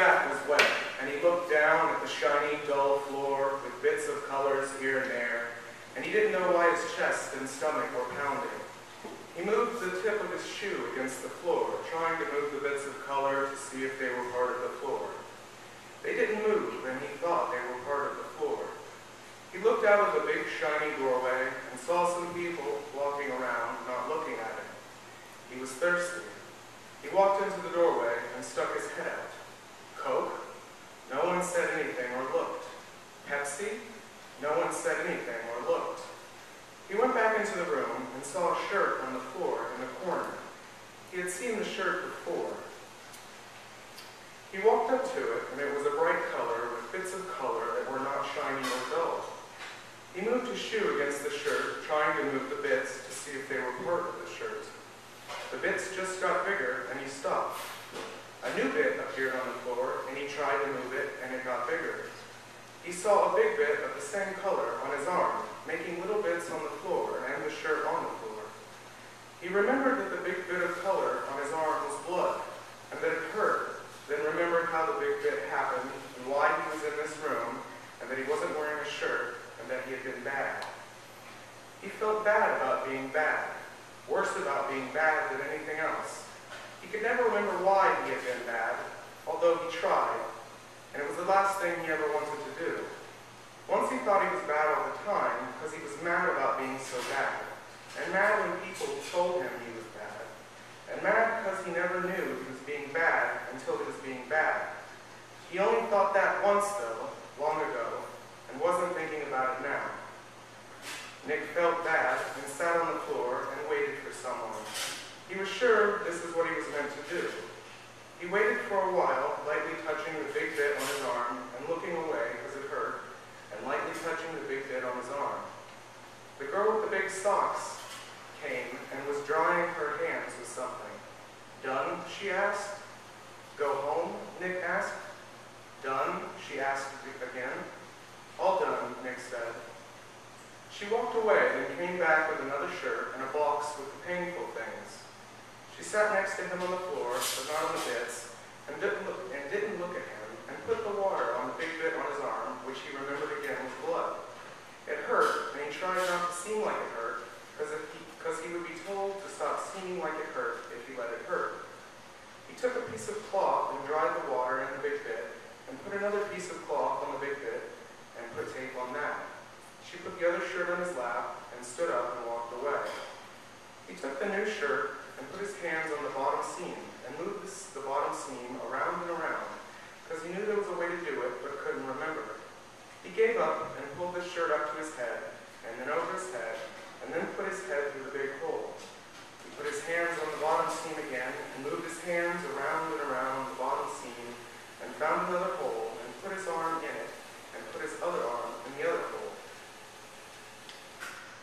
back was wet, and he looked down at the shiny, dull floor with bits of colors here and there, and he didn't know why his chest and stomach were pounding. He moved the tip of his shoe against the floor, trying to move the bits of color to see if they were part of the floor. They didn't move, and he thought they were part of the floor. He looked out of the big, shiny doorway and saw some people walking around, not looking at him. He was thirsty. He walked into the doorway and stuck his head out. Coke? No one said anything or looked. Pepsi? No one said anything or looked. He went back into the room and saw a shirt on the floor in the corner. He had seen the shirt before. He walked up to it, and it was a bright color with bits of color that were not shiny or dull. He moved his shoe against the shirt, trying to move the bits to see if they were part of the shirt. The bits just got bigger, and he stopped. A new bit appeared on the floor, and he tried to move it, and it got bigger. He saw a big bit of the same color on his arm, making little bits on the floor and the shirt on the floor. He remembered that the big bit of color on his arm was blood, and that it hurt, then remembered how the big bit happened, and why he was in this room, and that he wasn't wearing a shirt, and that he had been bad. He felt bad about being bad, worse about being bad than anything else. He could never remember why he had been bad, although he tried, and it was the last thing he ever wanted to do. Once he thought he was bad all the time because he was mad about being so bad, and mad when people told him he was bad, and mad because he never knew he was being bad until he was being bad. He only thought that once, though, long ago, and wasn't thinking about it now. Nick felt bad and sat on the floor and waited for someone. He was sure this is what he was meant to do. He waited for a while, lightly touching the big bit on his arm and looking away because it hurt, and lightly touching the big bit on his arm. The girl with the big socks came and was drying her hands with something. Done? She asked. Go home? Nick asked. Done? She asked again. All done, Nick said. She walked away and came back with another shirt and a box with the painful things. She sat next to him on the floor, but not on the bits, and didn't look at him, and put the water on the big bit on his arm, which he remembered again was blood. It hurt, and he tried not to seem like it hurt, because he would be told to stop seeming like it hurt if he let it hurt. He took a piece of cloth and dried the water in the big bit, and put another piece of cloth on the big bit, and put tape on that. She put the other shirt on his lap, and stood up and walked away. He took the new shirt, and put his hands on the bottom seam, and moved the bottom seam around and around, because he knew there was a way to do it, but couldn't remember. He gave up and pulled the shirt up to his head, and then over his head, and then put his head through the big hole. He put his hands on the bottom seam again, and moved his hands around and around the bottom seam, and found another hole, and put his arm in it, and put his other arm in the other hole.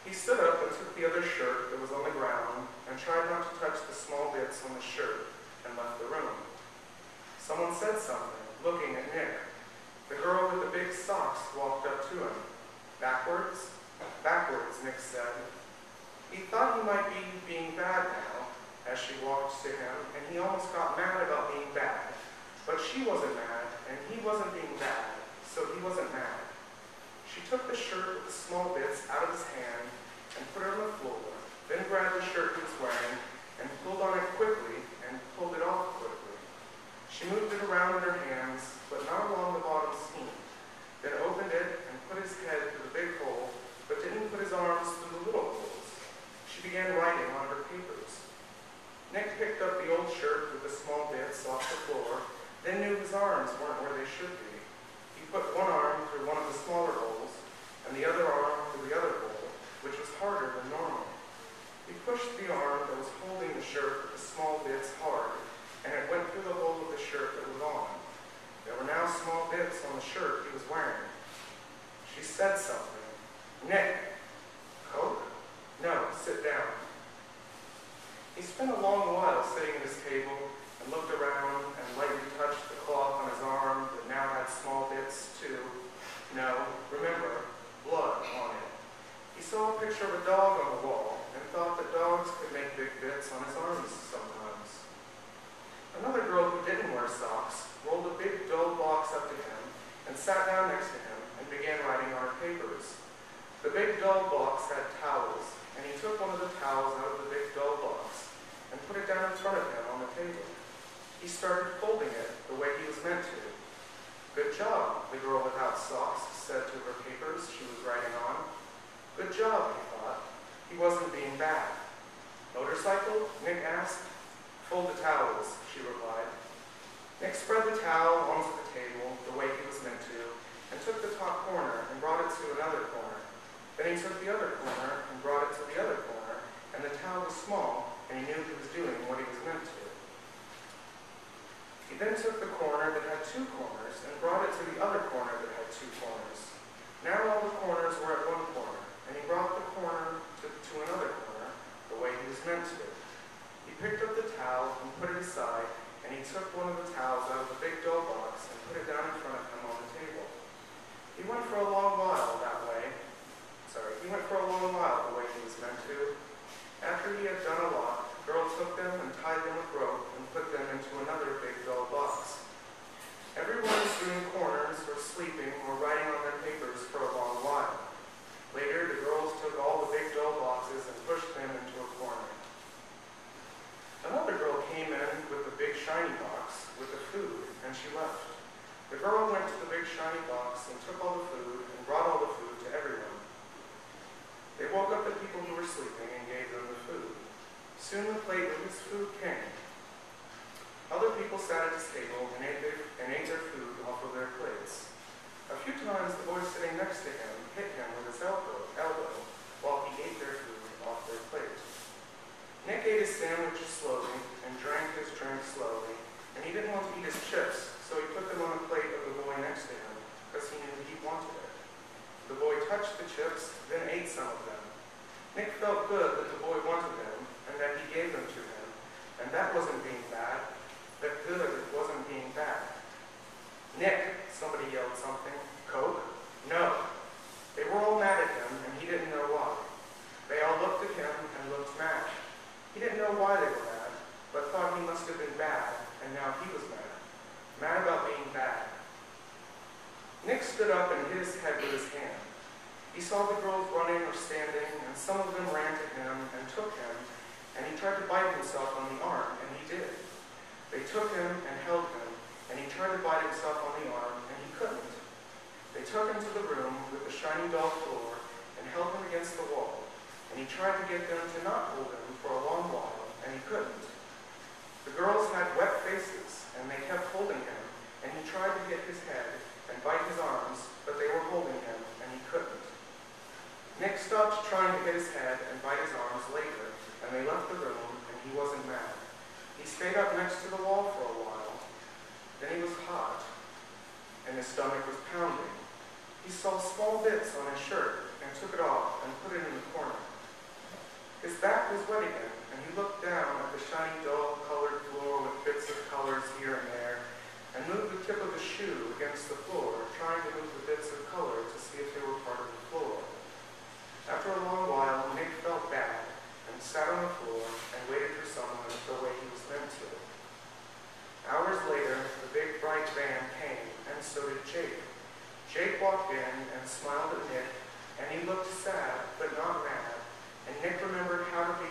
He stood up and took the other shirt that was on the ground and tried not to touch the small bits on the shirt and left the room. Someone said something, looking at Nick. The girl with the big socks walked up to him. Backwards? Backwards, Nick said. He thought he might be being bad now as she walked to him, and he almost got mad about being bad. But she wasn't mad, and he wasn't being bad, so he wasn't mad. She took the shirt with the small bits out of his hand and put it on the floor, then grabbed the shirt he was wearing and pulled on it quickly and pulled it off quickly. She moved it around in her hands, but not along the bottom seam, then opened it and put his head through the big hole, but didn't put his arms through the little holes. She began writing on her papers. Nick picked up the old shirt with the small bits off the floor, then knew his arms weren't where they should be. He put one arm through one of the smaller holes, and the other arm through the other hole, which was harder than normal. He pushed the arm that was holding the shirt with the small bits hard, and it went through the hole of the shirt that was on. There were now small bits on the shirt he was wearing. She said something. Nick. Coke? No, sit down. He spent a long while sitting at his table and looked around and lightly touched the cloth on his arm that now had small bits too. No, remember, blood on it. He saw a picture of a dog on the wall and thought that dogs could make big bits on his arms sometimes. Another girl who didn't wear socks rolled a big sat down next to him and began writing on her papers. The big dull box had towels, and he took one of the towels out of the big dull box and put it down in front of him on the table. He started folding it the way he was meant to. "Good job," the girl without socks said to her papers she was writing on. "Good job," he thought. He wasn't being bad. "Motorcycle?" Nick asked. "Fold the towels," she replied. Nick spread the towel onto the table the way he was meant to, and took the top corner and brought it to another corner. Then he took the other corner and brought it to the other corner, and the towel was small, and he knew he was doing what he was meant to. He then took the corner that had two corners and brought it to the other corner that had two corners. Now all the corners were at one corner, and he brought the corner to another corner the way he was meant to. He picked up the towel and put it aside, and he took one of the towels out of the big dough box and put it down in front of him on the table. He went for a long while the way he was meant to. After he had done a lot, the girl took them and tied them with rope and put them into another big dough box. Everyone was doing corners or sleeping or writing on their papers for a long while. Later, the girls took all the big dough boxes and pushed them into a corner. Another girl came in with the big shiny box with the food, and she left. The girl went to the big shiny box and took all the food and brought all the food to everyone. They woke up the people who were sleeping and gave them the food. Soon the plate with his food came. Other people sat at his table and ate their food off of their plates. A few times the boy sitting next to him hit him with his elbow while he ate their food off their plate. Nick ate his sandwich slowly and drank his drink slowly, and he didn't want to eat his chips, so he put them on the plate of the boy next to him because he knew he wanted it. The boy touched the chips, then ate some of them. Nick felt good that the boy wanted them and that he gave them to him, and that wasn't being bad. That good wasn't being bad. "Nick," somebody yelled something. "Coke?" "No." They were all mad at him, and he didn't know why. They all looked at him and looked mad. He didn't know why they were mad, but thought he must have been bad, and now he was mad. Mad about being bad. Nick stood up and hit his head with his hand. He saw the girls running or standing, and some of them ran to him and took him, and he tried to bite himself on the arm, and he did. They took him and held him, and he tried to bite himself on the arm, and he couldn't. They took him to the room with the shiny doll floor and held him against the wall, and he tried to get them to not hold him for a long while, and he couldn't. The girls had wet faces, and they kept holding him, and he tried to hit his head and bite his arms, but they were holding him, and he couldn't. Nick stopped trying to hit his head and bite his arms later, and they left the room, and he wasn't mad. He stayed up next to the wall for a while. Then he was hot, and his stomach was pounding. He saw small bits on his shirt and took it off and put it in the corner. His back was wet again, and he looked down at the shiny dull-colored floor with bits of colors here and there, and moved the tip of his shoe against the floor, trying to move the bits of color to see if they were part of the floor. After a long while, Nick felt bad and sat on the floor and waited for someone the way he was meant to. Hours later, the big bright van came, and so did Jake. Jake walked in and smiled at Nick, and he looked sad but not mad, and Nick remembered how to be